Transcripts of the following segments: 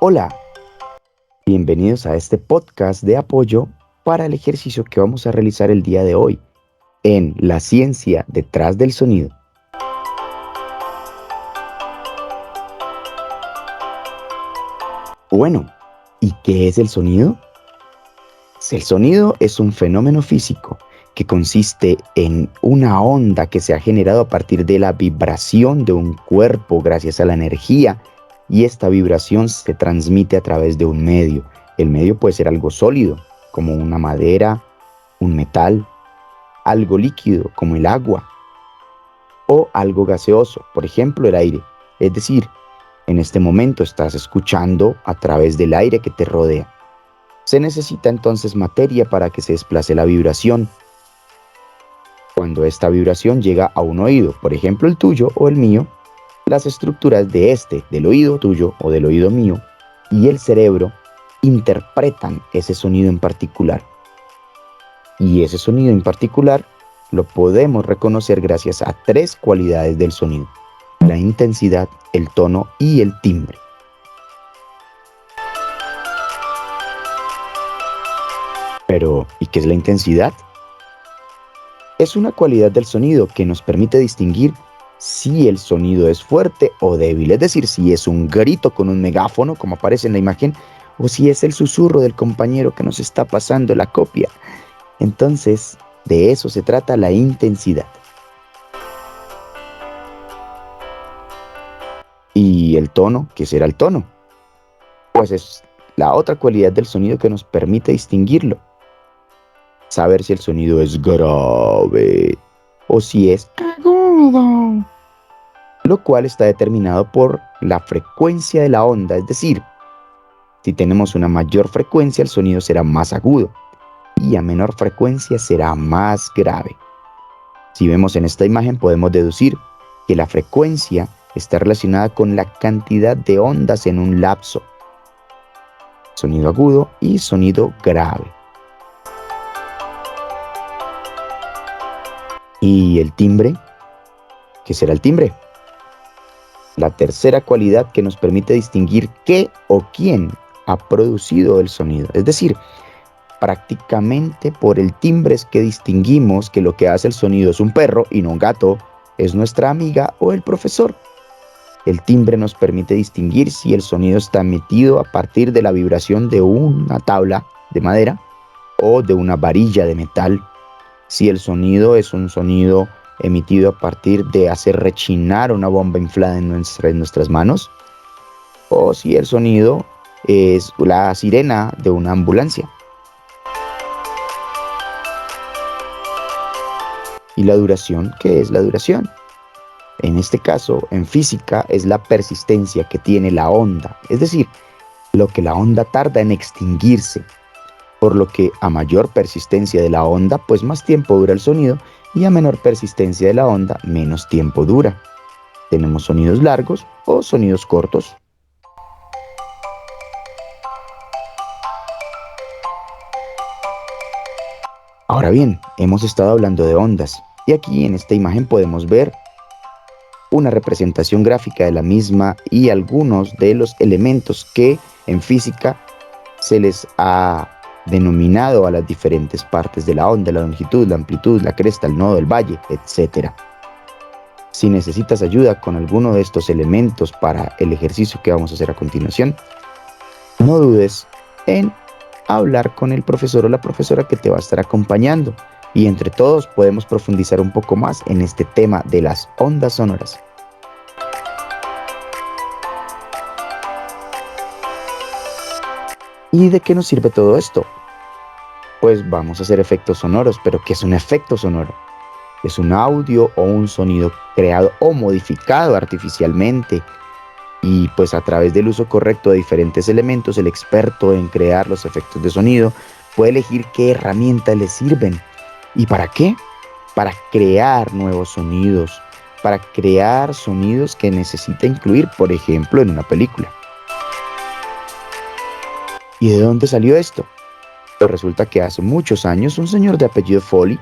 Hola, bienvenidos a este podcast de apoyo para el ejercicio que vamos a realizar el día de hoy en la ciencia detrás del sonido. Bueno, ¿y qué es el sonido? El sonido es un fenómeno físico que consiste en una onda que se ha generado a partir de la vibración de un cuerpo gracias a la energía, y esta vibración se transmite a través de un medio. El medio puede ser algo sólido, como una madera, un metal, algo líquido, como el agua, o algo gaseoso, por ejemplo, el aire. Es decir, en este momento estás escuchando a través del aire que te rodea. Se necesita entonces materia para que se desplace la vibración. Cuando esta vibración llega a un oído, por ejemplo el tuyo o el mío, las estructuras del oído tuyo o del oído mío, y el cerebro interpretan ese sonido en particular. Y ese sonido en particular lo podemos reconocer gracias a tres cualidades del sonido: la intensidad, el tono y el timbre. Pero, ¿y qué es la intensidad? Es una cualidad del sonido que nos permite distinguir si el sonido es fuerte o débil, es decir, si es un grito con un megáfono, como aparece en la imagen, o si es el susurro del compañero que nos está pasando la copia. Entonces, de eso se trata la intensidad. ¿Y el tono? ¿Qué será el tono? Pues es la otra cualidad del sonido que nos permite distinguirlo. Saber si el sonido es grave o si es agudo, lo cual está determinado por la frecuencia de la onda, es decir, si tenemos una mayor frecuencia el sonido será más agudo y a menor frecuencia será más grave. Si vemos en esta imagen podemos deducir que la frecuencia está relacionada con la cantidad de ondas en un lapso. Sonido agudo y sonido grave. ¿Y el timbre? ¿Qué será el timbre? La tercera cualidad que nos permite distinguir qué o quién ha producido el sonido. Es decir, prácticamente por el timbre es que distinguimos que lo que hace el sonido es un perro y no un gato, es nuestra amiga o el profesor. El timbre nos permite distinguir si el sonido está emitido a partir de la vibración de una tabla de madera o de una varilla de metal. Si el sonido es un sonido emitido a partir de hacer rechinar una bomba inflada en nuestras manos, o si el sonido es la sirena de una ambulancia. ¿Y la duración? ¿Qué es la duración? En este caso, en física, es la persistencia que tiene la onda, es decir, lo que la onda tarda en extinguirse, por lo que a mayor persistencia de la onda, pues más tiempo dura el sonido, y a menor persistencia de la onda, menos tiempo dura. Tenemos sonidos largos o sonidos cortos. Ahora bien, hemos estado hablando de ondas, y aquí en esta imagen podemos ver una representación gráfica de la misma y algunos de los elementos que en física se les ha denominado a las diferentes partes de la onda: la longitud, la amplitud, la cresta, el nodo, el valle, etc. Si necesitas ayuda con alguno de estos elementos para el ejercicio que vamos a hacer a continuación, no dudes en hablar con el profesor o la profesora que te va a estar acompañando, y entre todos podemos profundizar un poco más en este tema de las ondas sonoras. ¿Y de qué nos sirve todo esto? Pues vamos a hacer efectos sonoros, pero ¿qué es un efecto sonoro? Es un audio o un sonido creado o modificado artificialmente, y pues a través del uso correcto de diferentes elementos, el experto en crear los efectos de sonido puede elegir qué herramientas le sirven. ¿Y para qué? Para crear nuevos sonidos, para crear sonidos que necesita incluir, por ejemplo, en una película. ¿Y de dónde salió esto? Pues resulta que hace muchos años un señor de apellido Foley,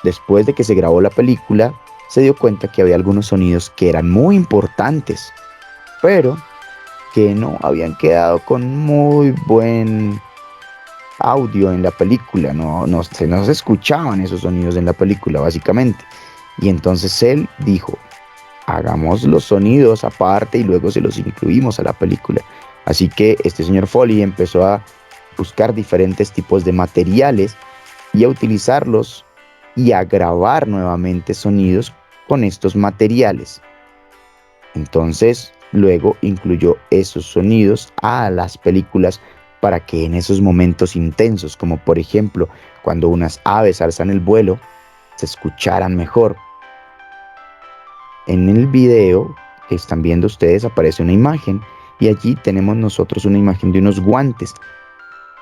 después de que se grabó la película, se dio cuenta que había algunos sonidos que eran muy importantes, pero que no habían quedado con muy buen audio en la película, no se escuchaban esos sonidos en la película básicamente. Y entonces él dijo, hagamos los sonidos aparte y luego se los incluimos a la película. Así que este señor Foley empezó a buscar diferentes tipos de materiales y a utilizarlos y a grabar nuevamente sonidos con estos materiales. Entonces, luego incluyó esos sonidos a las películas para que en esos momentos intensos, como por ejemplo cuando unas aves alzan el vuelo, se escucharan mejor. En el video que están viendo ustedes aparece una imagen y allí tenemos nosotros una imagen de unos guantes.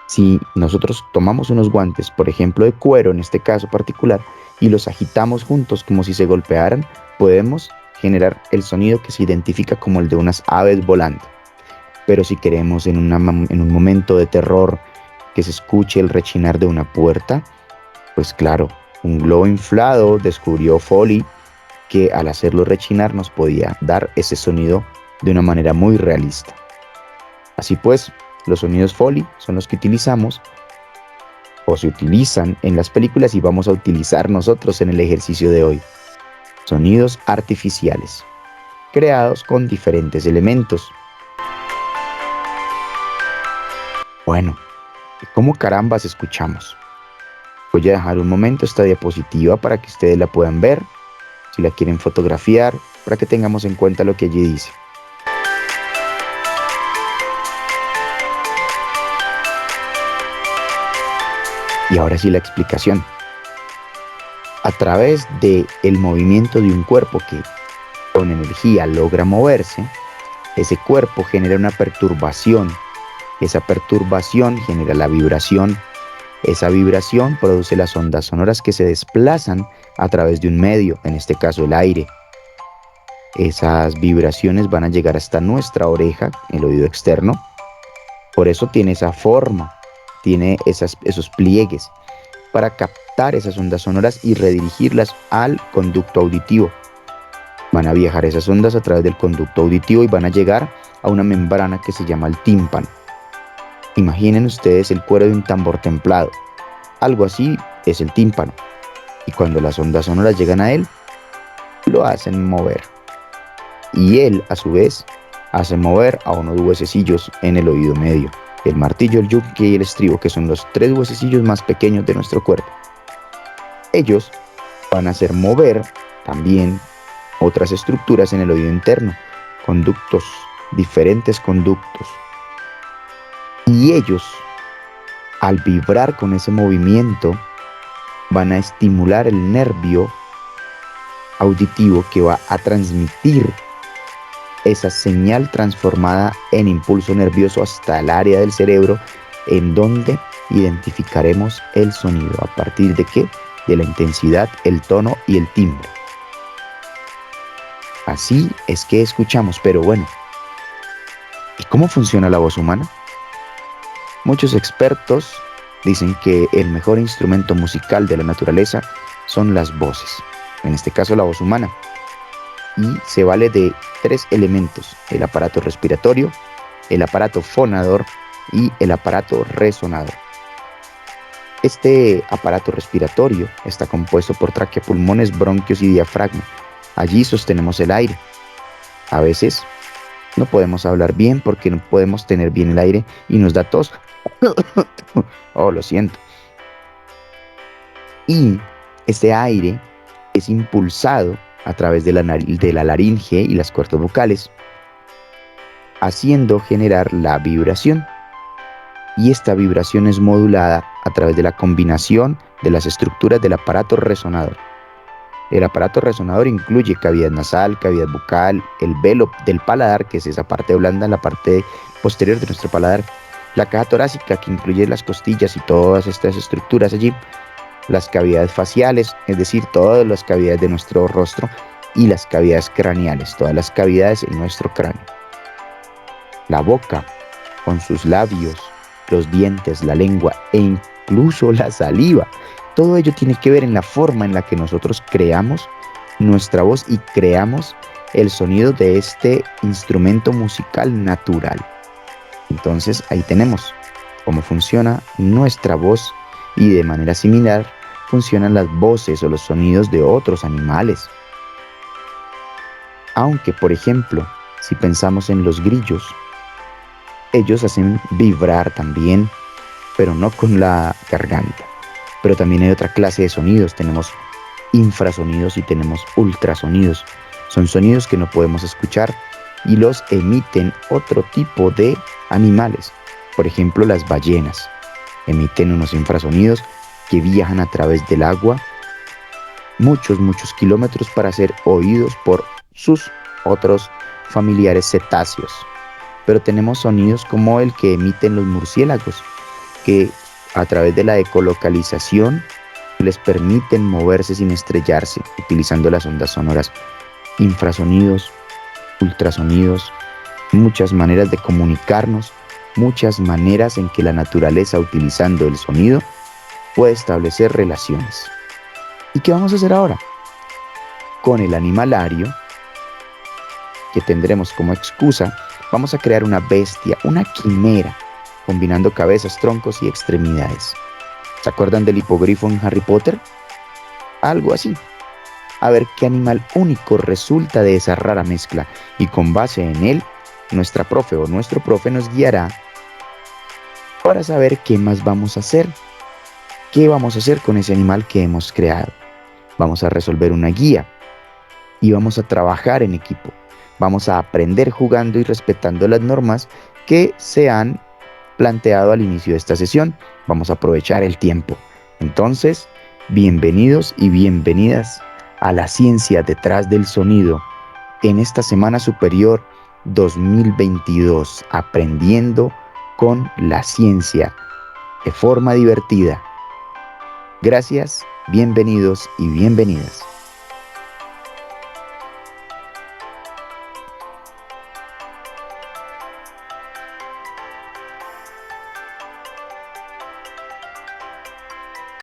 Si nosotros tomamos unos guantes, por ejemplo de cuero en este caso particular, y los agitamos juntos como si se golpearan, podemos generar el sonido que se identifica como el de unas aves volando. Pero si queremos en un momento de terror que se escuche el rechinar de una puerta, pues claro, un globo inflado descubrió Foley que al hacerlo rechinar nos podía dar ese sonido de una manera muy realista. Así pues, los sonidos Foley son los que utilizamos o se utilizan en las películas y vamos a utilizar nosotros en el ejercicio de hoy. Sonidos artificiales, creados con diferentes elementos. Bueno, ¿cómo carambas escuchamos? Voy a dejar un momento esta diapositiva para que ustedes la puedan ver, si la quieren fotografiar, para que tengamos en cuenta lo que allí dice. Y ahora sí la explicación. A través del movimiento de un cuerpo que con energía logra moverse, ese cuerpo genera una perturbación. Esa perturbación genera la vibración. Esa vibración produce las ondas sonoras que se desplazan a través de un medio, en este caso el aire. Esas vibraciones van a llegar hasta nuestra oreja, el oído externo. Por eso tiene esa forma, tiene esos pliegues para captar esas ondas sonoras y redirigirlas al conducto auditivo. Van a viajar esas ondas a través del conducto auditivo y van a llegar a una membrana que se llama el tímpano. Imaginen ustedes el cuero de un tambor templado. Algo así es el tímpano. Y cuando las ondas sonoras llegan a él, lo hacen mover. Y él, a su vez, hace mover a unos huesecillos en el oído medio. El martillo, el yunque y el estribo, que son los 3 huesecillos más pequeños de nuestro cuerpo. Ellos van a hacer mover también otras estructuras en el oído interno, conductos, diferentes conductos. Y ellos, al vibrar con ese movimiento, van a estimular el nervio auditivo que va a transmitir esa señal transformada en impulso nervioso hasta el área del cerebro en donde identificaremos el sonido. ¿A partir de qué? De la intensidad, el tono y el timbre. Así es que escuchamos, pero bueno, ¿y cómo funciona la voz humana? Muchos expertos dicen que el mejor instrumento musical de la naturaleza son las voces, en este caso la voz humana, y se vale de 3 elementos: el aparato respiratorio, el aparato fonador y el aparato resonador. Este aparato respiratorio está compuesto por tráquea, pulmones, bronquios y diafragma. Allí sostenemos el aire. A veces no podemos hablar bien porque no podemos tener bien el aire y nos da tos. Oh, lo siento. Y este aire es impulsado a través de la laringe y las cuerdas vocales, haciendo generar la vibración. Y esta vibración es modulada a través de la combinación de las estructuras del aparato resonador. El aparato resonador incluye cavidad nasal, cavidad bucal, el velo del paladar, que es esa parte blanda, la parte posterior de nuestro paladar, la caja torácica, que incluye las costillas y todas estas estructuras allí, las cavidades faciales, es decir, todas las cavidades de nuestro rostro, y las cavidades craneales, todas las cavidades en nuestro cráneo. La boca, con sus labios, los dientes, la lengua e incluso la saliva. Todo ello tiene que ver en la forma en la que nosotros creamos nuestra voz y creamos el sonido de este instrumento musical natural. Entonces ahí tenemos cómo funciona nuestra voz y de manera similar funcionan las voces o los sonidos de otros animales. Aunque, por ejemplo, si pensamos en los grillos, ellos hacen vibrar también, pero no con la garganta. Pero también hay otra clase de sonidos. Tenemos infrasonidos y tenemos ultrasonidos. Son sonidos que no podemos escuchar y los emiten otro tipo de animales. Por ejemplo, las ballenas emiten unos infrasonidos que viajan a través del agua muchos kilómetros para ser oídos por sus otros familiares cetáceos. Pero tenemos sonidos como el que emiten los murciélagos, que a través de la ecolocalización les permiten moverse sin estrellarse, utilizando las ondas sonoras. Infrasonidos, ultrasonidos, muchas maneras de comunicarnos, muchas maneras en que la naturaleza, utilizando el sonido, puede establecer relaciones. ¿Y qué vamos a hacer ahora? Con el animalario, que tendremos como excusa, vamos a crear una bestia, una quimera, combinando cabezas, troncos y extremidades. ¿Se acuerdan del hipogrifo en Harry Potter? Algo así. A ver qué animal único resulta de esa rara mezcla, y con base en él, nuestra profe o nuestro profe nos guiará para saber qué más vamos a hacer. ¿Qué vamos a hacer con ese animal que hemos creado? Vamos a resolver una guía y vamos a trabajar en equipo. Vamos a aprender jugando y respetando las normas que se han planteado al inicio de esta sesión. Vamos a aprovechar el tiempo. Entonces, bienvenidos y bienvenidas a la ciencia detrás del sonido en esta Semana Superior 2022, aprendiendo con la ciencia de forma divertida. Gracias, bienvenidos y bienvenidas.